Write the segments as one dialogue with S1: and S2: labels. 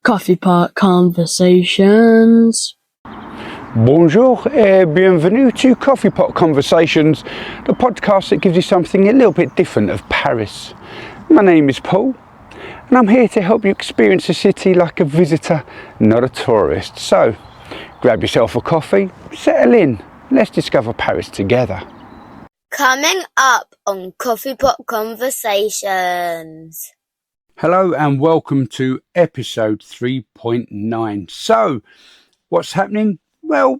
S1: Coffee Pot Conversations.
S2: Bonjour et bienvenue to Coffee Pot Conversations, the podcast that gives you something a little bit different of Paris. My name is Paul, and I'm here to help you experience the city like a visitor, not a tourist. So, grab yourself a coffee, settle in, let's discover Paris together.
S3: Coming up on Coffee Pot Conversations.
S2: Hello and welcome to episode 3.9. So, what's happening? Well,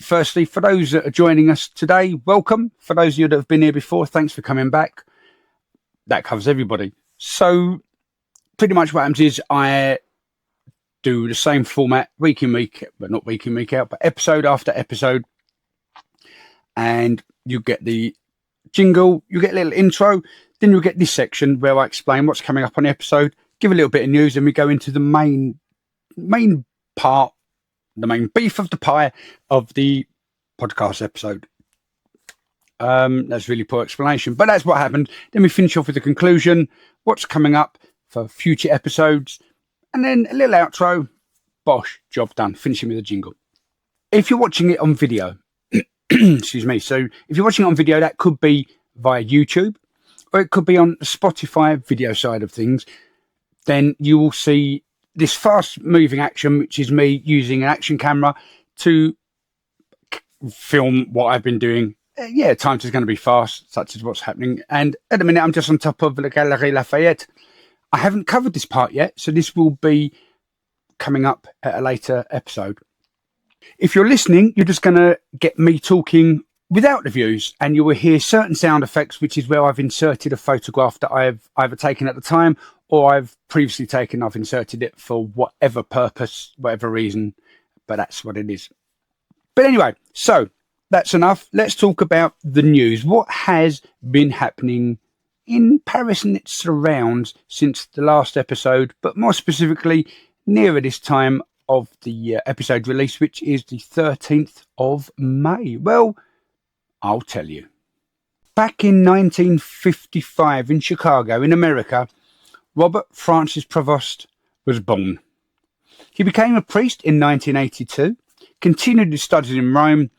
S2: firstly, for those that are joining us today, welcome. For those of you that have been here before, thanks for coming back. That covers everybody. So, pretty much what happens is I do the same format week in, week, but not week in, week out, but episode after episode. And you get the jingle, you get a little intro, then you'll get this section where I explain what's coming up on the episode, give a little bit of news, and we go into the main part, the main beef of the pie of the podcast episode. That's really poor explanation, but that's what happened. Then we finish off with the conclusion, what's coming up for future episodes, and then a little outro. Bosh, job done. Finishing with a jingle. If you're watching it on video, excuse me. So if you're watching it on video, that could be via YouTube, or it could be on the Spotify video side of things. Then you will see this fast moving action, which is me using an action camera to film what I've been doing. Yeah, times is going to be fast, such as what's happening. And at the minute, I'm just on top of the Galerie Lafayette. I haven't covered this part yet, so this will be coming up at a later episode. If you're listening, you're just going to get me talking without the views, and you will hear certain sound effects, which is where I've inserted a photograph that I've either taken at the time or I've previously taken. I've inserted it for whatever purpose, whatever reason, but that's what it is. But anyway, so that's enough. Let's talk about the news. What has been happening in Paris and its surrounds since the last episode, but more specifically nearer this time of the episode release, which is the 13th of May. Well, I'll tell you. Back in 1955 in Chicago, in America, Robert Francis Prevost was born. He became a priest in 1982, continued his studies in Rome,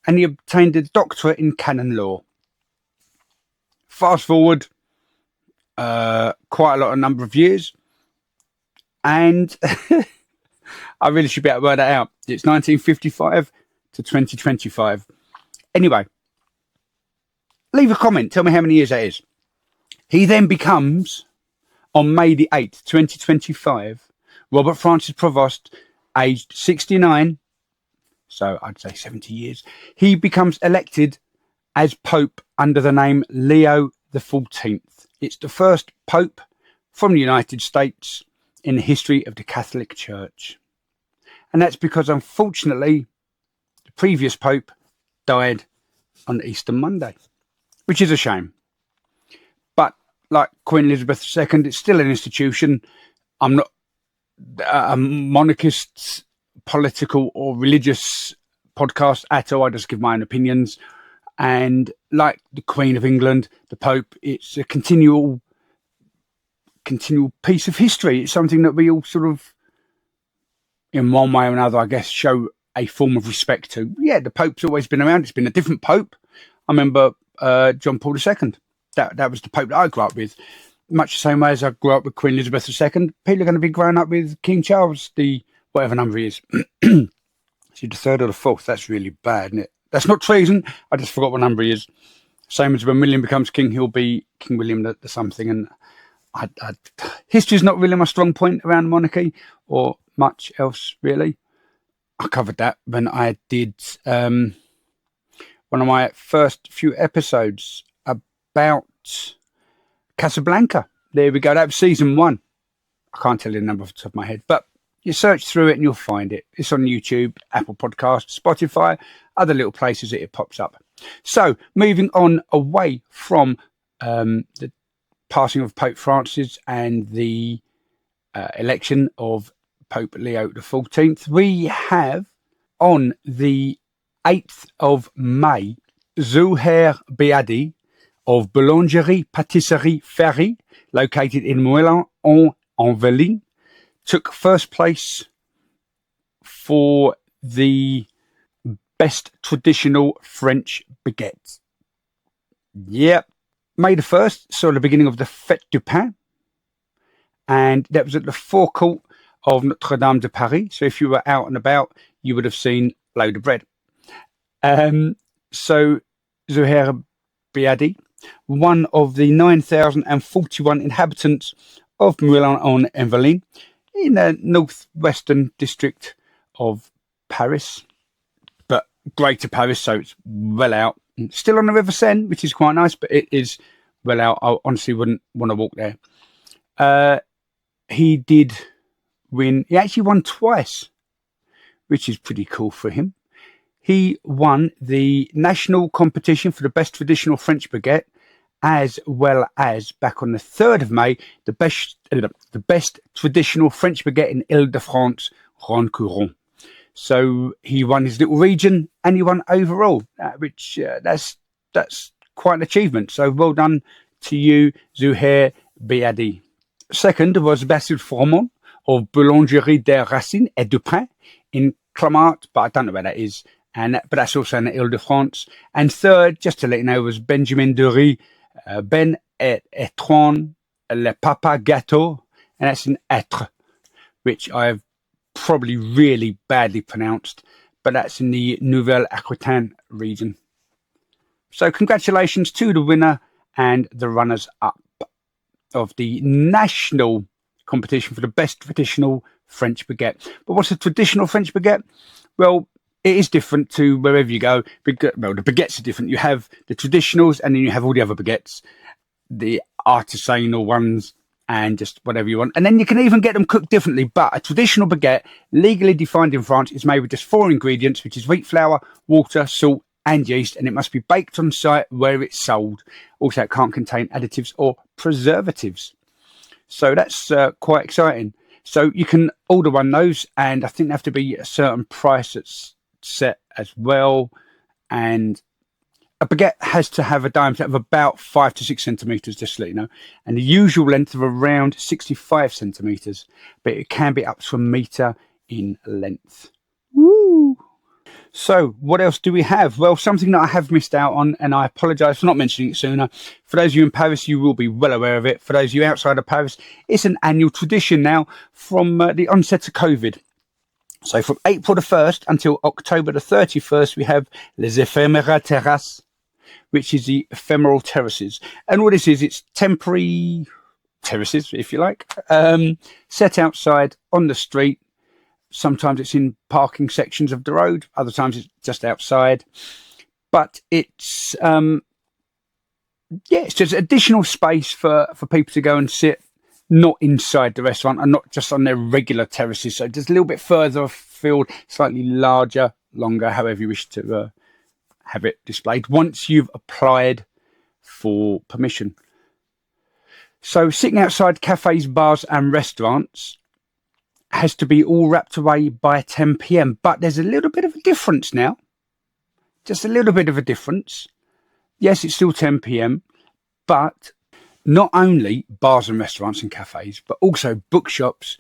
S2: and he obtained a doctorate in canon law. Fast forward quite a number of years, and I really should be able to work that out. It's 1955 to 2025. Anyway, leave a comment. Tell me how many years that is. He then becomes, on May the 8th, 2025, Robert Francis Prevost, aged 69, so I'd say 70 years, he becomes elected as Pope under the name Leo XIV. It's the first Pope from the United States in the history of the Catholic Church. And that's because, unfortunately, the previous Pope died on Easter Monday, which is a shame. But like Queen Elizabeth II, it's still an institution. I'm not a monarchist, political or religious podcast at all. I just give my own opinions. And like the Queen of England, the Pope, it's a continual piece of history. It's something that we all sort of, in one way or another, I guess, show a form of respect to. Yeah, the Pope's always been around. It's been a different Pope. I remember John Paul II. That was the Pope that I grew up with. Much the same way as I grew up with Queen Elizabeth II, people are going to be growing up with King Charles, the whatever number he is. Is he the third or the fourth? That's really bad, isn't it? That's not treason. I just forgot what number he is. Same as when William becomes king, he'll be King William the something. And history is not really my strong point around monarchy or much else, really. I covered that when I did one of my first few episodes about Casablanca. There we go. That was season 1. I can't tell you the number off the top of my head, but you search through it and you'll find it. It's on YouTube, Apple Podcasts, Spotify, other little places that it pops up. So moving on away from the passing of Pope Francis and the election of Pope Leo XIV, we have on the 8th of May, Zouhair Beadi of Boulangerie Patisserie Ferry, located in Moulins en Velin, took first place for the best traditional French baguette. Yep. May the 1st, so the beginning of the Fête du Pain. And that was at the forecourt of Notre Dame de Paris. So if you were out and about, you would have seen a load of bread. So Zouhair Biadi, one of the 9,041 inhabitants of Moulin-en-Yvelines, in the northwestern district of Paris, but Greater Paris, so it's well out. Still on the River Seine, which is quite nice, but it is well out. I honestly wouldn't want to walk there. He did win. He actually won twice, which is pretty cool for him. He won the national competition for the best traditional French baguette, as well as, back on the 3rd of May, the best traditional French baguette in Ile-de-France, Roncourt. So he won his little region and he won overall, which that's quite an achievement. So well done to you, Zouhair Biadi. Second was Basile Formand of Boulangerie des Racines et du Pain in Clamart, but I don't know where that is. But that's also in Ile-de-France. And third, just to let you know, was Benjamin Dury, Ben et Etron, Le Papa Gâteau, and that's in Etre, which I've probably really badly pronounced, but that's in the Nouvelle-Aquitaine region. So congratulations to the winner and the runners-up of the national competition for the best traditional French baguette. But what's a traditional French baguette? Well, it is different to wherever you go. Well, the baguettes are different. You have the traditionals and then you have all the other baguettes, the artisanal ones and just whatever you want. And then you can even get them cooked differently. But a traditional baguette, legally defined in France, is made with just 4 ingredients, which is wheat flour, water, salt and yeast. And it must be baked on site where it's sold. Also, it can't contain additives or preservatives. So that's quite exciting. So you can order one of those, and I think they have to be a certain price that's set as well. And a baguette has to have a diameter of about 5 to 6 centimeters, just to let you know, and the usual length of around 65 centimeters, but it can be up to 1 meter in length. Woo! So what else do we have? Well, something that I have missed out on, and I apologize for not mentioning it sooner. For those of you in Paris, you will be well aware of it. For those of you outside of Paris, it's an annual tradition now from the onset of COVID. So from April the 1st until October the 31st, we have Les Éphémères Terrasses, which is the ephemeral terraces. And what this is, it's temporary terraces, if you like, set outside on the street. Sometimes it's in parking sections of the road. Other times it's just outside. But it's, it's just additional space for people to go and sit, not inside the restaurant and not just on their regular terraces. So just a little bit further afield, slightly larger, longer, however you wish to have it displayed, once you've applied for permission. So sitting outside cafes, bars and restaurants has to be all wrapped away by 10 p.m. But there's a little bit of a difference now. Just a little bit of a difference. Yes, it's still 10 p.m. But not only bars and restaurants and cafes, but also bookshops,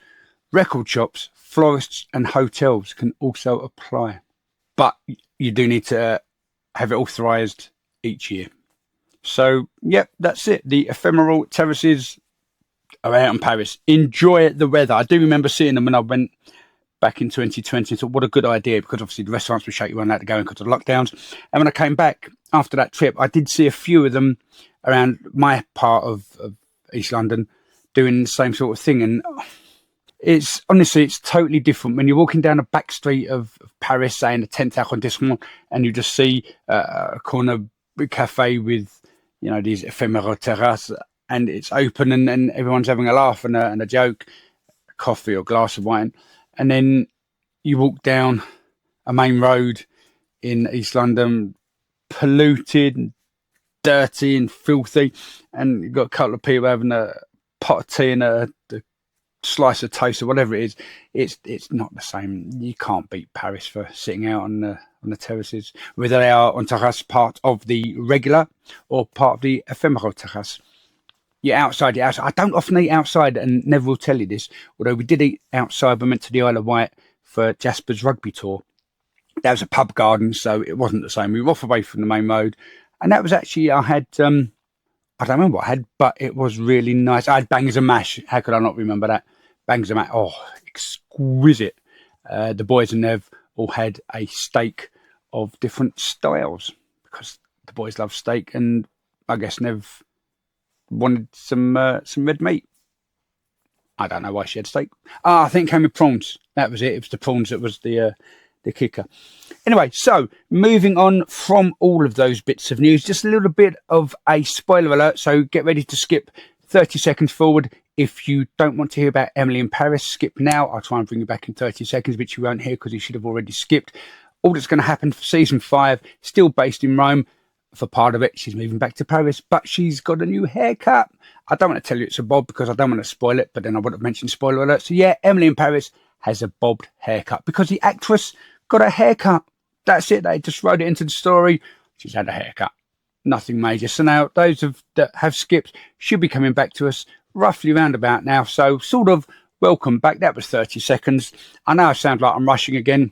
S2: record shops, florists and hotels can also apply. But you do need to have it authorised each year. So, yep, that's it. The ephemeral terraces are out in Paris. Enjoy the weather. I do remember seeing them when I went back in 2020 and thought, what a good idea, because obviously the restaurants were shut, you weren't allowed to go in because of lockdowns. And when I came back after that trip, I did see a few of them around my part of East London doing the same sort of thing. And it's honestly, it's totally different when you're walking down a back street of Paris, say in the 10th arrondissement, and you just see a corner cafe with, you know, these ephemeral terrasses, and it's open and everyone's having a laugh and a joke, a coffee or glass of wine. And then you walk down a main road in East London, polluted and dirty and filthy, and you've got a couple of people having a pot of tea and a slice of toast or whatever it is. It's not the same. You can't beat Paris for sitting out on the terraces, whether they are on terrace part of the regular or part of the ephemeral terrace. You're outside. I don't often eat outside, and never will tell you this. Although we did eat outside, we went to the Isle of Wight for Jasper's rugby tour. That was a pub garden, so it wasn't the same. We were off away from the main road, and that was actually, I had, I don't remember what I had, but it was really nice. I had bangers and mash. How could I not remember that? Bangers and mash. Oh, exquisite. The boys and Nev all had a steak of different styles because the boys love steak, and I guess Nev wanted some red meat. I don't know why she had steak. I think it came with prawns. That was it. It was the prawns that was the kicker. Anyway, so moving on from all of those bits of news, just a little bit of a spoiler alert. So get ready to skip 30 seconds forward. If you don't want to hear about Emily in Paris, skip now. I'll try and bring you back in 30 seconds, which you won't hear because you should have already skipped. All that's going to happen for season 5, still based in Rome. For part of it, she's moving back to Paris, but she's got a new haircut. I don't want to tell you it's a bob because I don't want to spoil it, but then I would have mentioned spoiler alert. So yeah, Emily in Paris has a bobbed haircut because the actress got a haircut. That's it. They just wrote it into the story. She's had a haircut. Nothing major. So now those that have skipped should be coming back to us roughly round about now. So sort of welcome back. That was 30 seconds. I know I sound like I'm rushing again.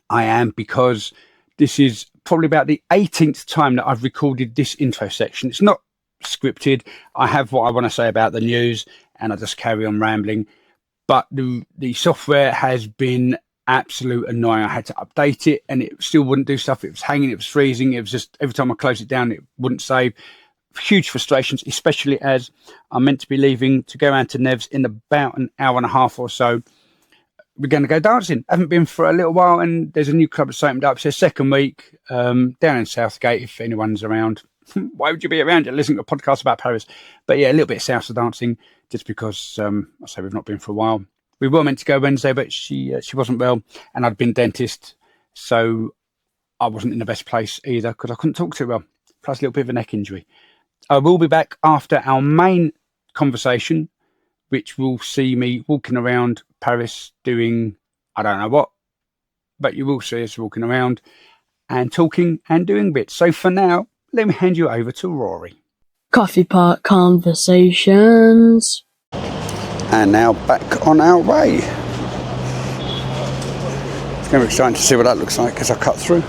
S2: I am, because this is probably about the 18th time that I've recorded this intro section. It's not scripted. I have what I want to say about the news and I just carry on rambling. But the software has been absolute annoying. I had to update it and it still wouldn't do stuff. It was hanging, it was freezing. It was just every time I closed it down, it wouldn't save. Huge frustrations, especially as I'm meant to be leaving to go around to Nev's in about an hour and a half or so. We're going to go dancing. Haven't been for a little while, and there's a new club that's opened up. It's their second week down in Southgate, if anyone's around. Why would you be around? You're listening to a podcast about Paris. But yeah, a little bit of salsa dancing, just because I say we've not been for a while. We were meant to go Wednesday, but she wasn't well, and I'd been dentist, so I wasn't in the best place either because I couldn't talk too well. Plus a little bit of a neck injury. I will be back after our main conversation, which will see me walking around Paris doing, I don't know what, but you will see us walking around and talking and doing bits. So for now, let me hand you over to Rory.
S1: Coffee Pot Conversations.
S2: And now back on our way. It's going to be exciting to see what that looks like as I cut through.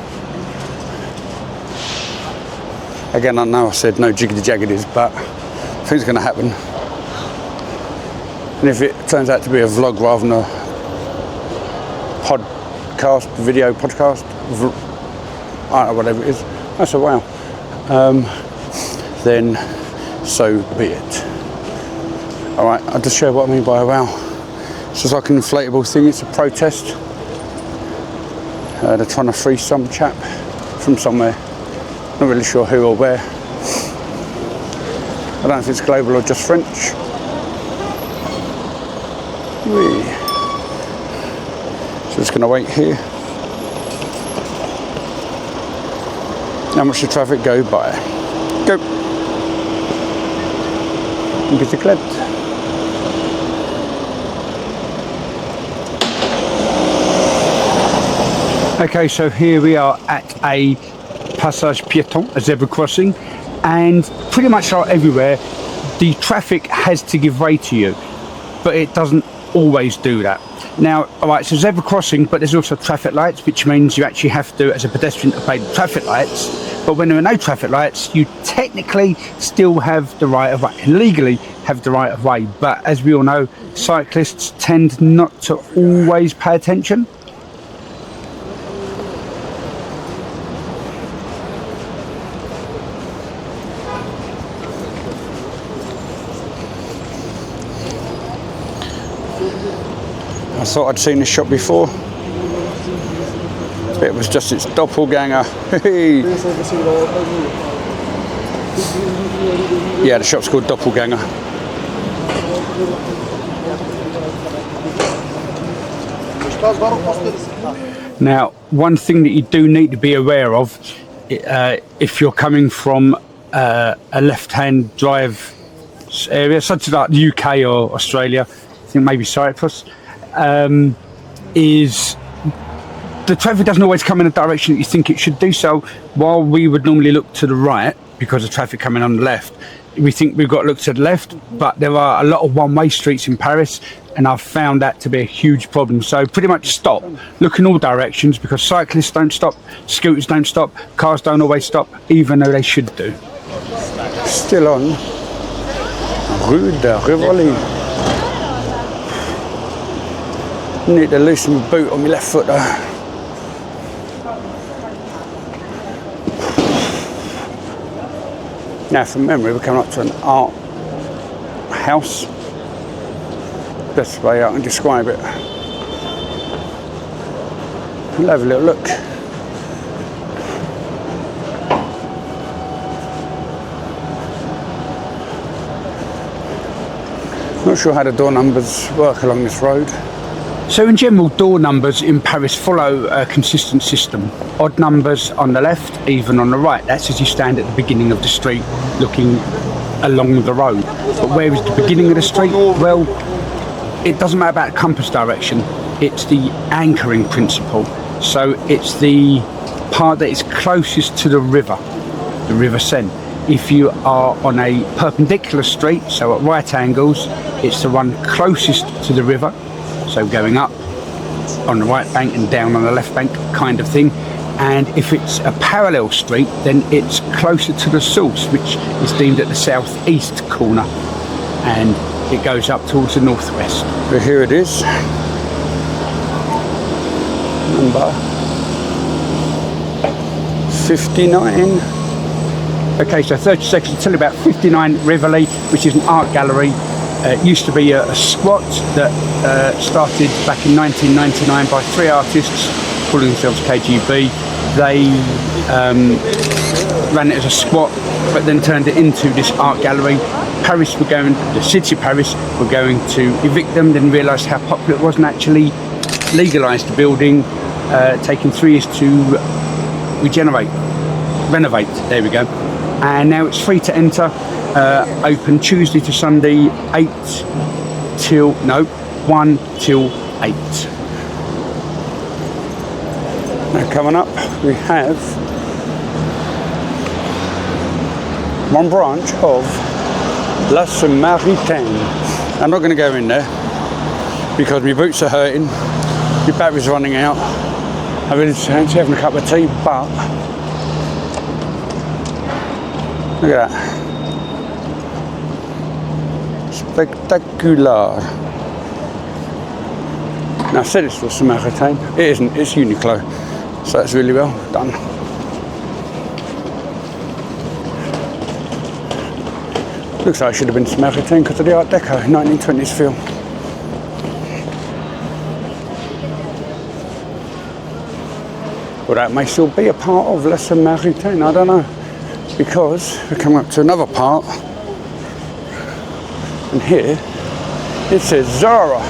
S2: Again, I know I said no jiggity-jaggities, but I think it's going to happen. And if it turns out to be a vlog rather than a video podcast, I don't know, whatever it is, that's a wow. Then so be it. Alright, I'll just show what I mean by a wow. It's just like an inflatable thing, it's a protest. They're trying to free some chap from somewhere. Not really sure who or where. I don't know if it's global or just French. Whee. So just going to wait here. How much the traffic go by? Go. Bicyclette. Okay, so here we are at a passage piéton, a zebra crossing, and pretty much like everywhere, the traffic has to give way to you, but it doesn't always do that. Now, alright, it's a zebra crossing, but there's also traffic lights, which means you actually have to, as a pedestrian, obey the traffic lights. But when there are no traffic lights, you technically still have the right of way, and legally have the right of way. But as we all know, cyclists tend not to always pay attention. I thought I'd seen this shop before. It was just its doppelganger. Yeah, the shop's called Doppelganger. Now, one thing that you do need to be aware of, if you're coming from a left-hand drive area, such as like the UK or Australia, I think maybe Cyprus, is the traffic doesn't always come in the direction that you think it should do. So while we would normally look to the right because of traffic coming on the left, we think we've got to look to the left, but there are a lot of one-way streets in Paris, and I've found that to be a huge problem. So pretty much stop, look in all directions, because cyclists don't stop, scooters don't stop, cars don't always stop, even though they should do.
S4: Still on Rue de Rivoli. Need to loosen my boot on my left foot though. Now from memory we're coming up to an art house. Best way I can describe it. We'll have a little look. Not sure how the door numbers work along this road.
S2: So in general, door numbers in Paris follow a consistent system. Odd numbers on the left, even on the right. That's as you stand at the beginning of the street looking along the road. But where is the beginning of the street? Well, it doesn't matter about compass direction. It's the anchoring principle. So it's the part that is closest to the river Seine. If you are on a perpendicular street, so at right angles, it's the one closest to the river. So going up on the right bank and down on the left bank kind of thing. And if it's a parallel street, then it's closer to the source, which is deemed at the southeast corner, and it goes up towards the northwest.
S4: So here it is. Number 59.
S2: Okay, so 30 seconds to tell you about 59 Rivoli, which is an art gallery. It used to be a squat that started back in 1999 by 3 artists calling themselves KGB. They ran it as a squat, but then turned it into this art gallery. The city of Paris were going to evict them, then realised how popular it was and actually legalised the building, taking 3 years to renovate, there we go. And now it's free to enter. Open Tuesday to Sunday, 1 till 8.
S4: Now coming up we have one branch of La Samaritaine. I'm not going to go in there because my boots are hurting, my battery's running out. I really fancy having a cup of tea, but look at that. Spectacular. Now I said it's for Samaritaine. It isn't, it's Uniqlo. So that's really well done. Looks like it should have been Samaritaine because of the Art Deco 1920s feel. Well, that may still be a part of La Samaritaine, I don't know. Because we're coming up to another part. And here it says Zara,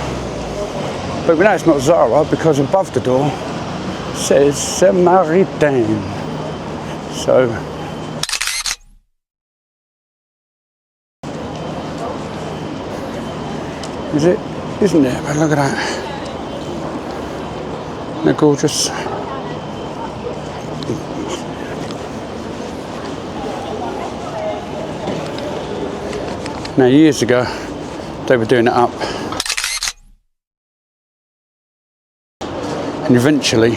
S4: but we know it's not Zara because above the door it says Samaritaine. So is it? Isn't it? But look at that. They're gorgeous. Now years ago they were doing it up, and eventually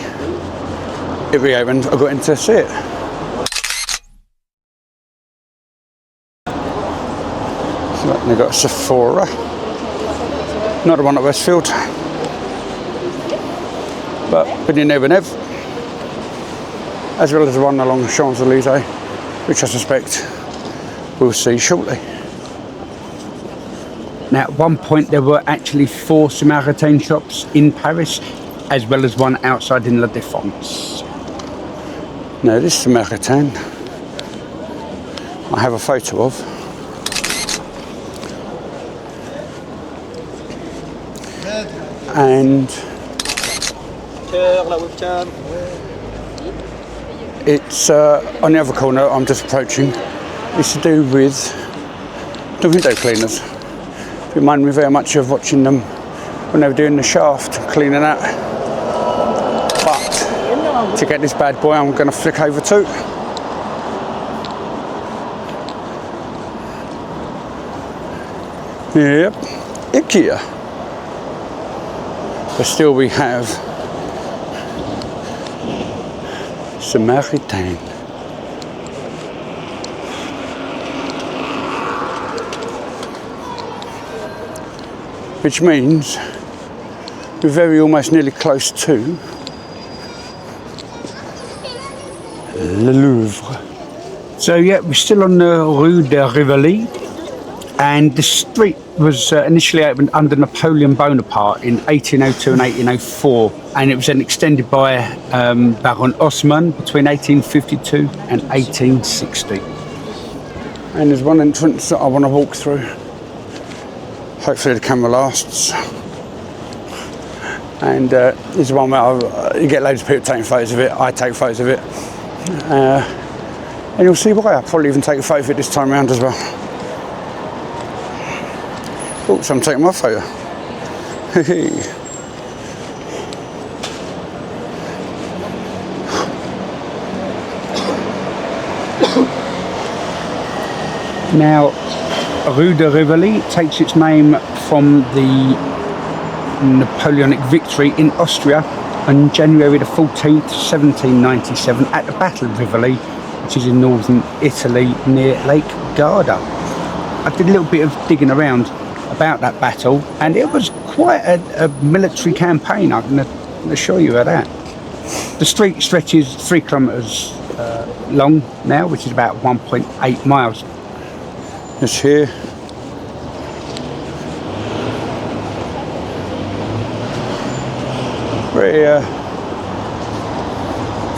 S4: it reopened. I got in to see it. So they've got Sephora, not the one at Westfield, but Biddy Nev, as well as the one along the Champs-Elysees, which I suspect we'll see shortly.
S2: Now, at one point, there were actually 4 Samaritaine shops in Paris, as well as one outside in La Défense.
S4: Now, this Samaritaine I have a photo of. And it's on the other corner I'm just approaching. It's to do with the window cleaners. Remind me very much of watching them when they were doing the shaft, cleaning that. But to get this bad boy, I'm going to flick over to Yep, IKEA. But still we have Samaritain. Which means we're very almost nearly close to Le Louvre.
S2: So yeah, we're still on the Rue de Rivoli, and the street was initially opened under Napoleon Bonaparte in 1802 and 1804, and it was then extended by Baron Haussmann between 1852 and 1860.
S4: And there's one entrance that I want to walk through. Hopefully the camera lasts. And this is one where you get loads of people taking photos of it. I take photos of it. And you'll see why. I'll probably even take a photo of it this time around as well. Oh, so I'm taking my photo.
S2: Now, Rue de Rivoli takes its name from the Napoleonic victory in Austria on January the 14th, 1797 at the Battle of Rivoli, which is in northern Italy near Lake Garda. I did a little bit of digging around about that battle, and it was quite a military campaign, I can assure you of that. The street stretches 3 kilometres long now, which is about 1.8 miles.
S4: It's here. Very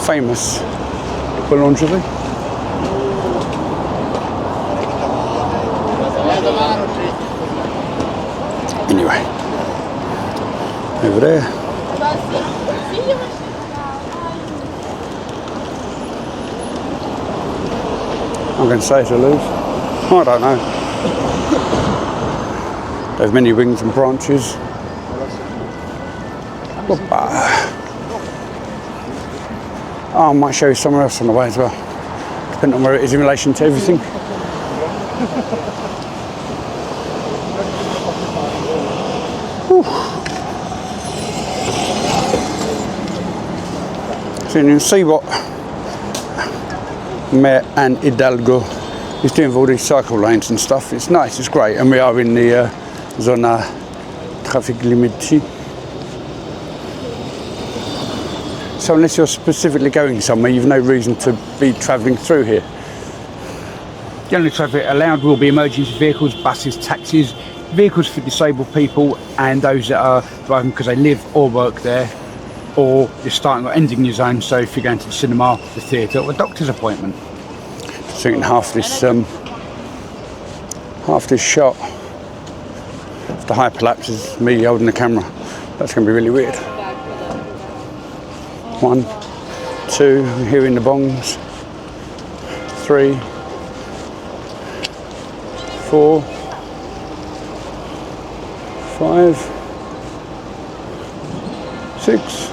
S4: famous boulangerie. Anyway, over there. I'm going to say it's a Louvre. I don't know. They have many wings and branches. Oh, I might show you somewhere else on the way as well, depending on where it is in relation to everything. Whew. So you can see what Mayor Anne Hidalgo is doing with all these cycle lanes and stuff. It's nice, it's great, and we are in the zona traffic limité. So unless you're specifically going somewhere, you've no reason to be travelling through here.
S2: The only traffic allowed will be emergency vehicles, buses, taxis, vehicles for disabled people, and those that are driving because they live or work there, or you're starting or ending your zone. So if you're going to the cinema, the theatre, or a doctor's appointment.
S4: So you can half this shot. If the hyperlapse is me holding the camera, that's going to be really weird. 1, 2, hearing the bongs. 3, 4, 5, 6,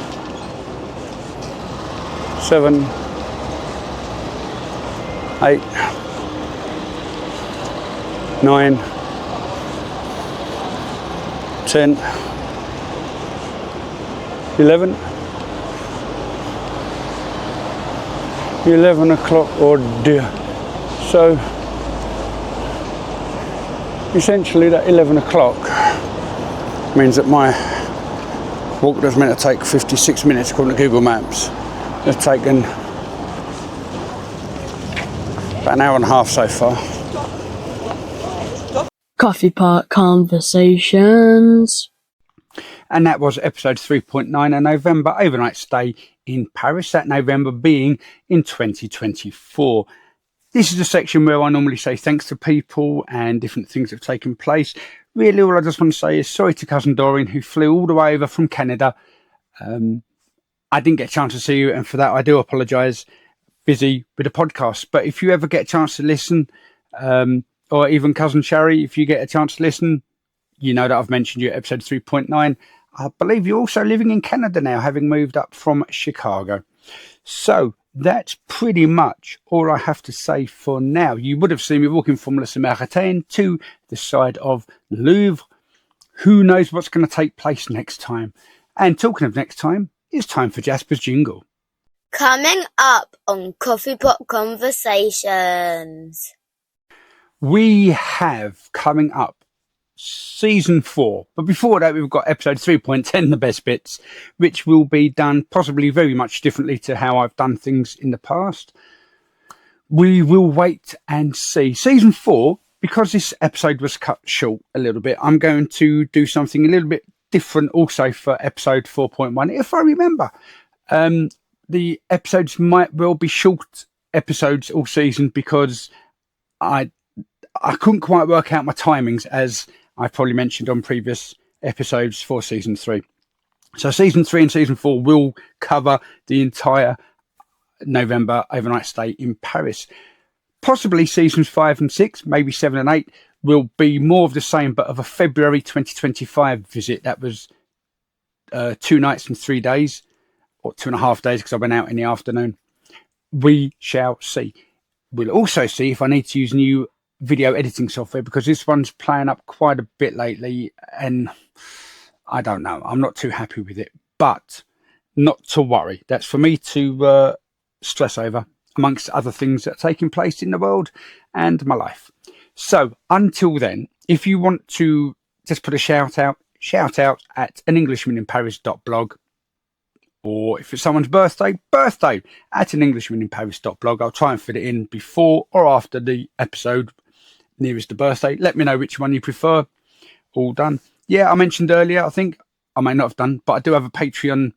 S4: 7, 8, 9, 10, 11. 11 o'clock, oh dear. So essentially that 11 o'clock means that my walk that's meant to take 56 minutes according to Google Maps has taken about an hour and a half so far.
S1: Coffee Pot Conversations.
S2: And that was episode 3.9, a November overnight stay in Paris, that November being in 2024. This is the section where I normally say thanks to people and different things that have taken place. Really, all I just want to say is sorry to cousin Doreen, who flew all the way over from Canada. I didn't get a chance to see you, and for that I do apologise. Busy with the podcast. But if you ever get a chance to listen, or even cousin Sherry, if you get a chance to listen, you know that I've mentioned you at episode 3.9. I believe you're also living in Canada now, having moved up from Chicago. So that's pretty much all I have to say for now. You would have seen me walking from Le Samaritain to the side of Louvre. Who knows what's going to take place next time? And talking of next time, it's time for Jasper's jingle.
S3: Coming up on Coffee Pot Conversations.
S2: We have coming up season 4, but before that we've got episode 3.10, the best bits, which will be done possibly very much differently to how I've done things in the past. We will wait and see. Season 4, because this episode was cut short a little bit, I'm going to do something a little bit different also for episode 4.1, if I remember. The episodes might well be short episodes all season because I couldn't quite work out my timings, as I probably mentioned on previous episodes for season 3. So season 3 and season 4 will cover the entire November overnight stay in Paris. Possibly seasons 5 and 6, maybe 7 and 8 will be more of the same, but of a February 2025 visit. That was 2 nights and 3 days, or 2.5 days because I went out in the afternoon. We shall see. We'll also see if I need to use new video editing software, because this one's playing up quite a bit lately and I don't know, I'm not too happy with it, but not to worry. That's for me to stress over, amongst other things that are taking place in the world and my life. So until then, if you want to just put a shout out at anenglishmaninparis.blog, or if it's someone's birthday at anenglishmaninparis.blog. I'll try and fit it in before or after the episode nearest the birthday. Let me know which one you prefer. All done. Yeah, I mentioned earlier, I think I may not have done, but I do have a Patreon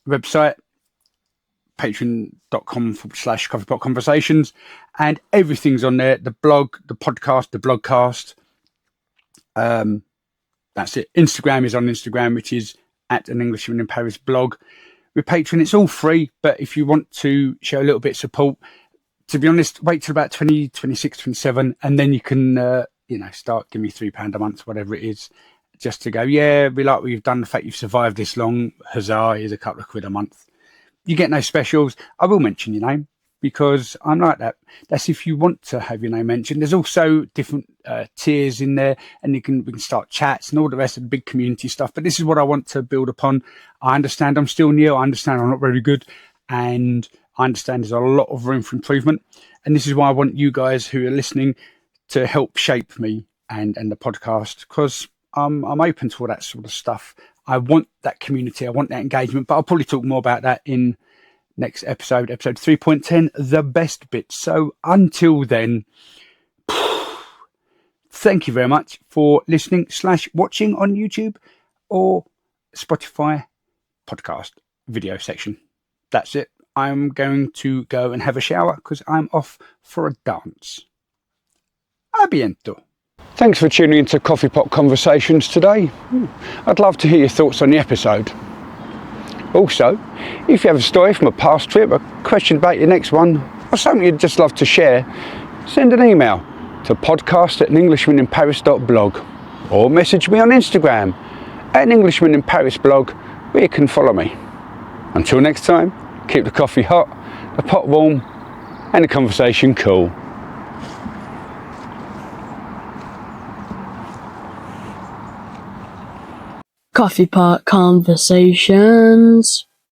S2: website, patreon.com/coffeepot conversations, and everything's on there. The blog, the podcast, the blogcast. That's it. Instagram is on Instagram, which is at An Englishman in Paris blog. With Patreon, it's all free, but if you want to show a little bit of support, to be honest, wait till about 26, 27, and then you can, start giving me £3 a month, whatever it is, just to go, yeah, we like what you've done. The fact you've survived this long, huzzah, here's a couple of quid a month. You get no specials. I will mention your name because I'm like that. That's if you want to have your name mentioned. There's also different tiers in there, and we can start chats and all the rest of the big community stuff. But this is what I want to build upon. I understand I'm still new. I understand I'm not very good, and I understand there's a lot of room for improvement. And this is why I want you guys who are listening to help shape me and the podcast, because I'm open to all that sort of stuff. I want that community. I want that engagement, but I'll probably talk more about that in next episode 3.10, the best bits. So until then, thank you very much for listening / watching on YouTube or Spotify podcast video section. That's it. I'm going to go and have a shower because I'm off for a dance. A bientôt. Thanks for tuning into Coffee Pot Conversations today. I'd love to hear your thoughts on the episode. Also, if you have a story from a past trip, a question about your next one, or something you'd just love to share, send an email to podcast@anenglishmaninparis.blog, or message me on Instagram @anenglishmaninparisblog, where you can follow me. Until next time, keep the coffee hot, the pot warm, and the conversation cool.
S1: Coffee Pot Conversations.